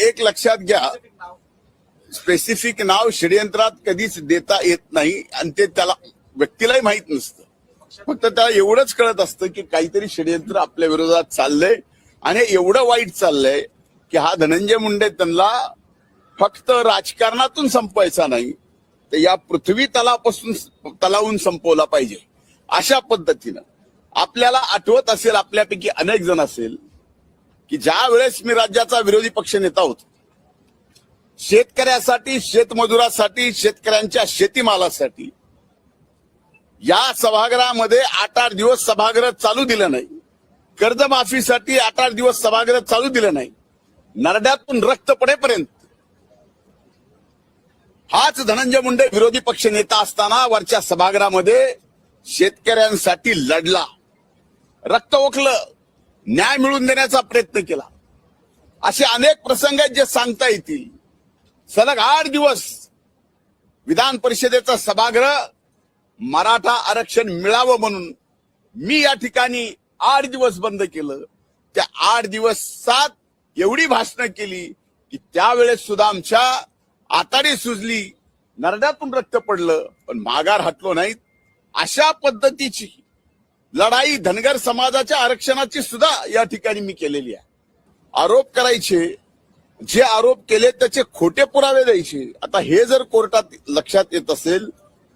एक लक्षात घ्या, स्पेसिफिक नाव षडयंत्रात कधीच देता येत नाही आणि ते त्याला व्यक्तीलाही माहित नसतं. फक्त त्याला एवढंच कळत असतं की काहीतरी षडयंत्र आपल्या विरोधात चाललंय आणि एवढं वाईट चाललंय की हा धनंजय मुंडे त्यांना फक्त राजकारणातून संपवायचा नाही तर या पृथ्वी तलावून संपवला पाहिजे. अशा पद्धतीनं आपल्याला आठवत असेल, आपल्यापैकी अनेक जण असेल की ज्या वेळेस मी राज्याचा विरोधी पक्ष नेता होतो, शेतकऱ्यासाठी, शेतमजुरासाठी, शेतकऱ्यांच्या शेतीमालासाठी या सभागृहामध्ये 8-8 दिवस सभागृह चालू दिलं नाही. कर्जमाफीसाठी 8-8 दिवस सभागृह चालू दिलं नाही. नरड्यातून रक्त पडेपर्यंत हाच धनंजय मुंडे विरोधी पक्ष नेता असताना वरच्या सभागृहामध्ये शेतकऱ्यांसाठी लढला, रक्त ओकलं, न्याय मिळवून देण्याचा प्रयत्न केला. असे अनेक प्रसंग आहेत जे सांगता येतील. सलग 8 दिवस विधान परिषदेचा सभागृह मराठा आरक्षण मिळावं म्हणून मी या ठिकाणी 8 दिवस बंद केलं. त्या 8 दिवसात एवढी भाषणं केली की त्यावेळेस सुद्धा आमच्या आताडी सुजली, नरड्यातून रक्त पडलं, पण माघार हटलो नाहीत. अशा पद्धतीची लढाई धनगर समाजाच्या आरक्षणाची सुद्धा या ठिकाणी मी केलेली आहे. आरोप करायचे, जे आरोप केले त्याचे खोटे पुरावे द्यायचे. आता हे जर कोर्टात लक्षात येत असेल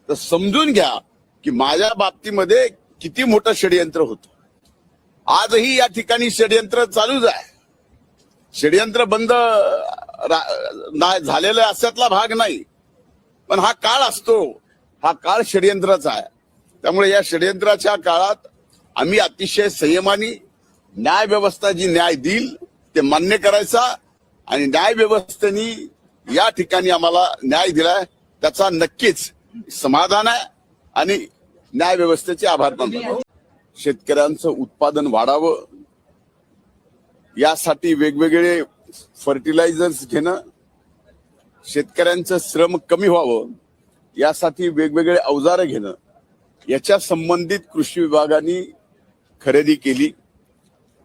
तर समजून घ्या की माझ्या बाबतीमध्ये किती मोठं षडयंत्र होतं. आजही या ठिकाणी षडयंत्र चालूच आहे. षडयंत्र बंद झालेला अशातला भाग नाही, पण हा काळ असतो, हा काळ षडयंत्राचा आहे. त्यामुळे या षडयंत्राच्या काळात आम्ही अतिशय संयमाने न्याय व्यवस्था जी न्याय देईल ते मान्य करायचा आणि न्याय व्यवस्थेने या ठिकाणी आम्हाला न्याय दिलाय त्याचा नक्कीच समाधान आहे आणि न्याय व्यवस्थेचे आभार मानतो. शेतकऱ्यांचं उत्पादन वाढावं यासाठी वेगवेगळे फर्टिलायझर्स घेणं, शेतकऱ्यांचं श्रम कमी व्हावं यासाठी वेगवेगळे अवजारे घेणं, याच्या संबंधित कृषी विभागाने खरेदी केली.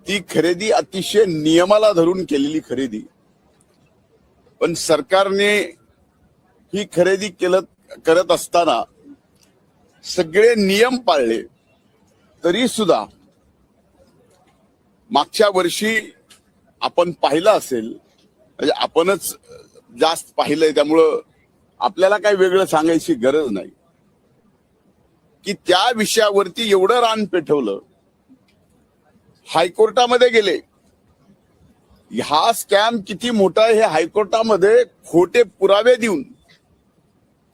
ती खरेदी अतिशय नियमाला धरून केलेली खरेदी, पण सरकारने ही खरेदी करत असताना सगळे नियम पाळले तरी सुद्धा मागच्या वर्षी आपण पाहिलं असेल, म्हणजे आपणच जास्त पाहिलंय त्यामुळं आपल्याला काही वेगळं सांगायची गरज नाही की त्या विषयावरती एवढं रान पेटवलं, हायकोर्टामध्ये गेले. हा स्कॅम किती मोठा आहे हे हायकोर्टामध्ये खोटे पुरावे देऊन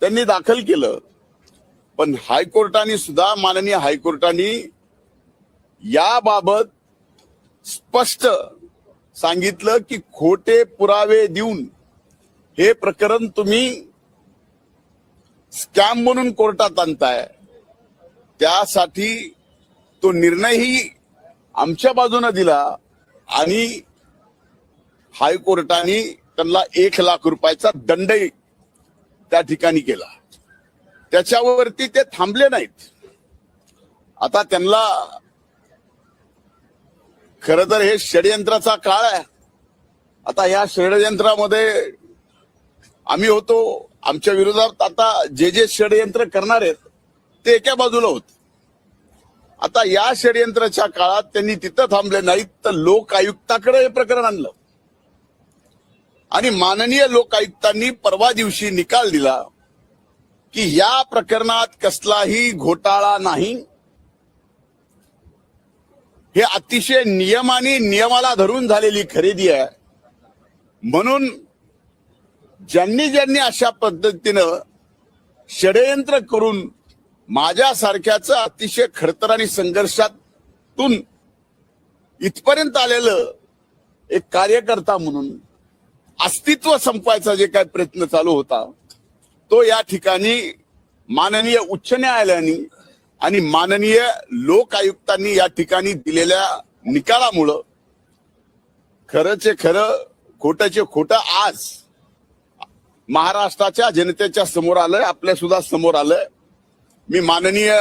त्यांनी दाखल केलं. पण हायकोर्टाने सुद्धा, माननीय हायकोर्टाने याबाबत स्पष्ट सांगितलं की खोटे पुरावे देऊन हे प्रकरण तुम्ही स्कॅम म्हणून कोर्टात आणताय. त्यासाठी तो निर्णयही आमच्या बाजूने दिला आणि हायकोर्टाने त्यांना 1 लाख रुपयाचा दंडही त्या ठिकाणी केला. त्याच्यावरती ते थांबले नाहीत. आता त्यांना खरं तर हे षडयंत्राचा काळ आहे. आता या षडयंत्रामध्ये आम्ही होतो, आमच्या विरोधात आता जे षडयंत्र करणार आहेत ते एका बाजूला होते. आता या षडयंत्राच्या काळात त्यांनी तिथं थांबले नाहीत तर लोक आयुक्ताकडे हे प्रकरण आणलं आणि माननीय लोक आयुक्तांनी परवा दिवशी निकाल दिला की या प्रकरणात कसलाही घोटाळा नाही. हे अतिशय नियमाला धरून झालेली खरेदी आहे. म्हणून ज्यांनी अशा पद्धतीनं षडयंत्र करून माझ्यासारख्याचं अतिशय खडतर आणि संघर्षातून इथपर्यंत आलेलं एक कार्यकर्ता म्हणून अस्तित्व संपवायचा जे काही प्रयत्न चालू होता तो या ठिकाणी माननीय उच्च न्यायालयाने आणि माननीय लोक आयुक्तांनी या ठिकाणी दिलेल्या निकालामुळं खरंचे खरं, खोटंचे खोटं आज महाराष्ट्राच्या जनतेच्या समोर आलंय, आपल्या सुद्धा समोर आलंय. मी माननीय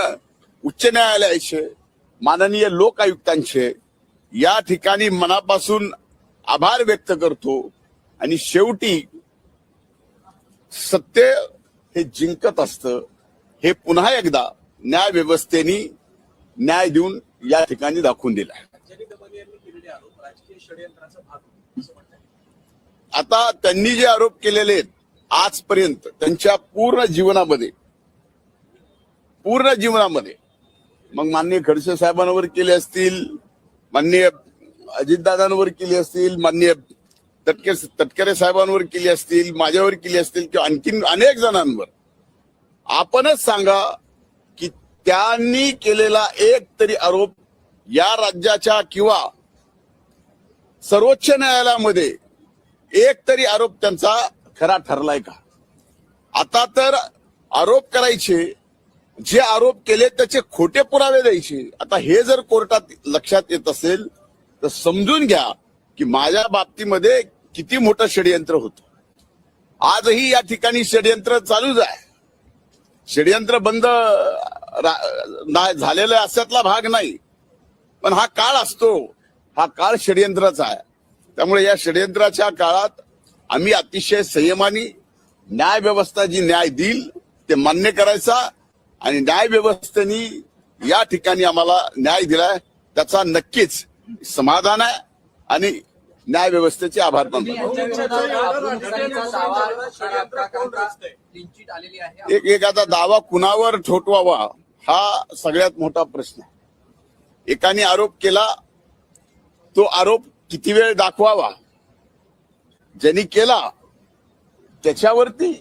उच्च न्यायालयाचे, माननीय लोक आयुक्तांचे या ठिकाणी मनापासून आभार व्यक्त करतो आणि शेवटी सत्य हे जिंकत असतं हे पुन्हा एकदा न्याय व्यवस्थेने न्याय देऊन या ठिकाणी दाखवून दिलाय. आता त्यांनी जे आरोप केलेले आहेत आजपर्यंत त्यांच्या पूर्ण जीवनामध्ये मग माननीय खडसे साहेबांवर केले असतील, माननीय अजितदादांवर केली असतील, माननीय तटकरे साहेबांवर केली असतील, माझ्यावर केली असतील किंवा आणखीन अनेक जणांवर, आपणच सांगा की त्यांनी केलेला एक तरी आरोप या राज्याच्या किंवा सर्वोच्च न्यायालयामध्ये एक तरी आरोप त्यांचा खरा ठरलाय का? आता तर आरोप करायचे, जे आरोप केले त्याचे खोटे पुरावे द्यायचे. आता हे जर कोर्टात लक्षात येत असेल तर समजून घ्या की माझ्या बाबतीमध्ये किती मोठं षडयंत्र होतं. आजही या ठिकाणी षडयंत्र चालूच आहे. षडयंत्र बंद झालेला अशातला भाग नाही, पण हा काळ असतो, हा काळ षडयंत्राचा आहे. त्यामुळे या षडयंत्राच्या काळात आम्ही अतिशय संयमाने न्याय व्यवस्था जी न्याय देईल ते मान्य करायचा आणि न्याय व्यवस्थेने या ठिकाणी आम्हाला न्याय दिलाय त्याचा नक्कीच समाधान आहे आणि न्याय व्यवस्थेचे आभार मानतो. एक आता दावा कुणावर ठोठवावा हा सगळ्यात मोठा प्रश्न आहे. एकाने आरोप केला, तो आरोप किती वेळ दाखवावा, ज्यांनी केला त्याच्यावरती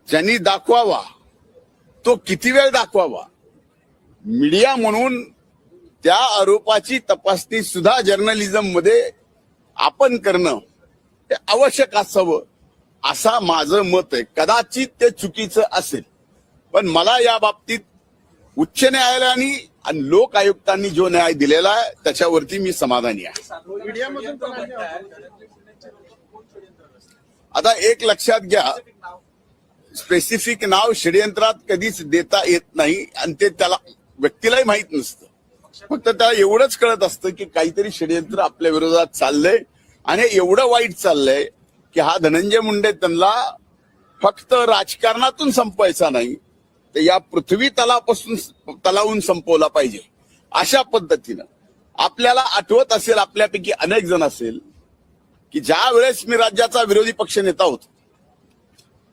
ज्यांनी दाखवावा तो किती वेळ दाखवावा. मीडिया म्हणून त्या आरोपाची तपासणी सुद्धा जर्नलिझम मध्ये आपण करणं हे आवश्यक असावं असा माझं मत आहे. कदाचित ते चुकीचं असेल, पण मला या बाबतीत उच्च न्यायालयाने आणि लोक आयुक्तांनी जो न्याय दिलेला आहे त्याच्यावरती मी समाधानी आहे. आता एक लक्षात घ्या, स्पेसिफिक नाव षडयंत्रात कधीच देता येत नाही आणि ते त्याला व्यक्तीलाही माहित नसतं. फक्त त्याला एवढंच कळत असतं की काहीतरी षडयंत्र आपल्या विरोधात चाललंय आणि एवढं वाईट चाललंय की हा धनंजय मुंडे त्यांना फक्त राजकारणातून संपवायचा नाही तर या पृथ्वी तलावून संपवला पाहिजे. अशा पद्धतीनं आपल्याला आठवत असेल, आपल्यापैकी अनेक जण असेल की ज्या वेळेस मी राज्याचा विरोधी पक्ष नेता होतो,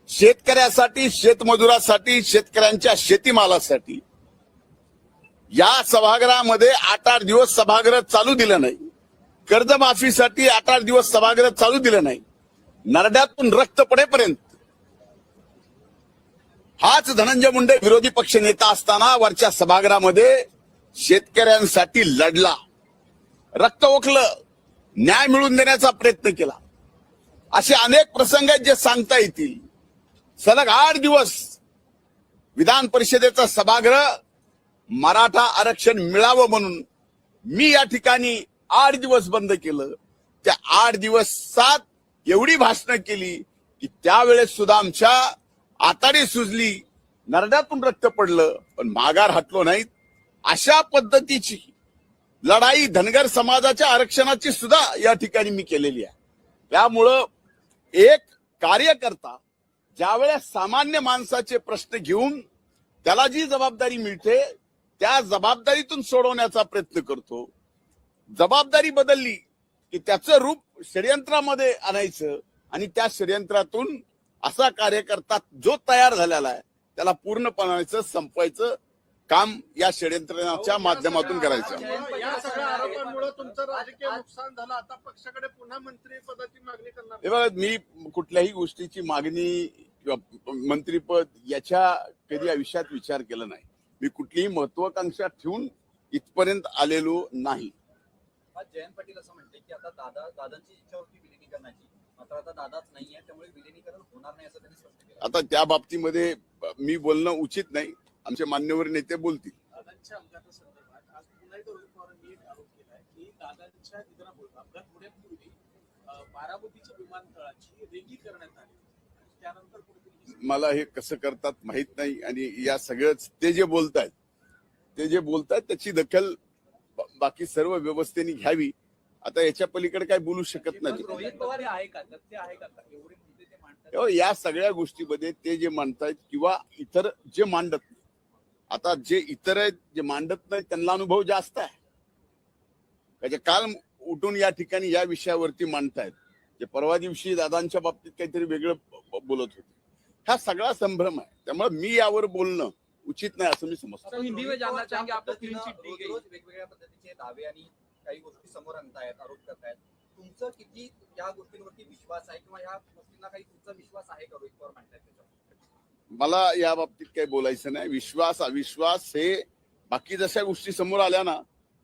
शेतकऱ्यासाठी, शेतमजुरासाठी, शेतकऱ्यांच्या शेतीमालासाठी या सभागृहामध्ये 8-8 दिवस सभागृह चालू दिलं नाही. कर्जमाफीसाठी 8-8 दिवस सभागृह चालू दिलं नाही. नरड्यातून रक्त पडेपर्यंत हाच धनंजय मुंडे विरोधी पक्ष नेता असताना वरच्या सभागृहामध्ये शेतकऱ्यांसाठी लढला, रक्त ओकलं, न्याय मिळवून देण्याचा प्रयत्न केला. असे अनेक प्रसंग आहेत जे सांगता येतील. सलग 8 दिवस विधान परिषदेचा सभागृह मराठा आरक्षण मिळावं म्हणून मी या ठिकाणी 8 दिवस बंद केलं. त्या 8 दिवसात एवढी भाषणं केली की त्यावेळेस सुद्धा आमच्या आताडी सुजली, नरड्यातून रक्त पडलं, पण माघार हटलो नाहीत. अशा पद्धतीची लढाई धनगर समाजाच्या आरक्षणाची सुद्धा या ठिकाणी मी केलेली आहे. त्यामुळं एक कार्यकर्ता ज्यावेळेस सामान्य माणसाचे प्रश्न घेऊन त्याला जी जबाबदारी मिळते त्या जबाबदारीतून सोडवण्याचा प्रयत्न करतो. जबाबदारी बदलली की त्याचं रूप षडयंत्रामध्ये आणायचं आणि त्या षडयंत्रातून असा कार्यकर्ता जो तयार झालेला आहे त्याला पूर्णपणे संपवायचं काम या षडयंत्राच्या माध्यमातून करायचं. या सगळ्या आरोपांमुळे तुमचं राजकीय नुकसान झालं. आता पक्षाकडे पुन्हा मंत्री पदाची मागणी करणार. हे बघा, मी कुठल्याही गोष्टीची मागणी किंवा मंत्रीपद याच्या कधी आयुष्यात विचार केला नाही. मी कुठलीही महत्वाकांक्षा ठेवून इथपर्यंत आलेलो नाही. जयंत पाटील असं म्हणते की आता दादांची इच्छा होती विलिनीकरणाची, मात्र आता दादाच नाहीये, त्यामुळे विलिनीकरण होणार नाही असं त्यांनी स्पष्ट केलं. आता त्या बाबतीमध्ये मी बोलणं उचित नाही. आमचे मान्यवर नेते बोलतील. दादांच्या अपघातासंदर्भात आज पुन्हा एकदा रोहित पवारांनी एक आरोप केलाय की दादांच्या निधनामुळे अपघात होण्यापूर्वी बारामतीच्या विमानतळाची रेगी करण्यात आली. त्यानंतर मला हे कसं करतात माहित नाही आणि या सगळंच ते जे बोलतायत त्याची दखल बाकी सर्व व्यवस्थेने घ्यावी आता याच्या पलीकडे काय बोलू शकत नाही. रोहित पवार हे आहे का तथ्य आहे का एवढे मुद्दे ते मांडतात तेव्हा या सगळ्या गोष्टीमध्ये ते जे मांडतायत किंवा इतर जे मांडत नाही, आता जे इतर आहेत जे मांडत नाही त्यांना अनुभव जास्त आहे. त्याचे काल उठून या ठिकाणी या विषयावरती मांडतायत, जे परवा दिवशी दादांच्या बाबतीत काहीतरी वेगळं बोलत होते. हा सगळा संभ्रम आहे. त्यामुळे मी यावर बोलणं उचित नाही असं मी समजतो. तो हिंदी में जानना चाहेंगे आपको पद्धतीनं क्लीन चिट दी गई रोज वेगवेगळ्या पद्धतीचे दावे आणि काही गोष्टी समोर आणतायत, आरोप करतायत. तुमचं किती या गोष्टींवरती विश्वास आहे किंवा या गोष्टींना काही तुमचा विश्वास आहे का रोहित पवार म्हणतायत त्याच्यावर? मला या बाबतीत काही बोलायचं नाही. विश्वास अविश्वास हे बाकी जशा गोष्टी समोर आल्या ना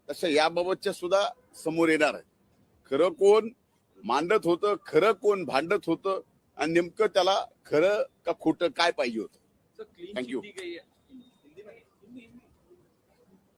तशा याबाबतच्या सुद्धा समोर येणार आहे. खरं कोण मांडत होतं, खरं कोण भांडत होतं आणि नेमकं त्याला खरं का खोटं काय पाहिजे होतं. Sir clean Thank you. Chit दी गई है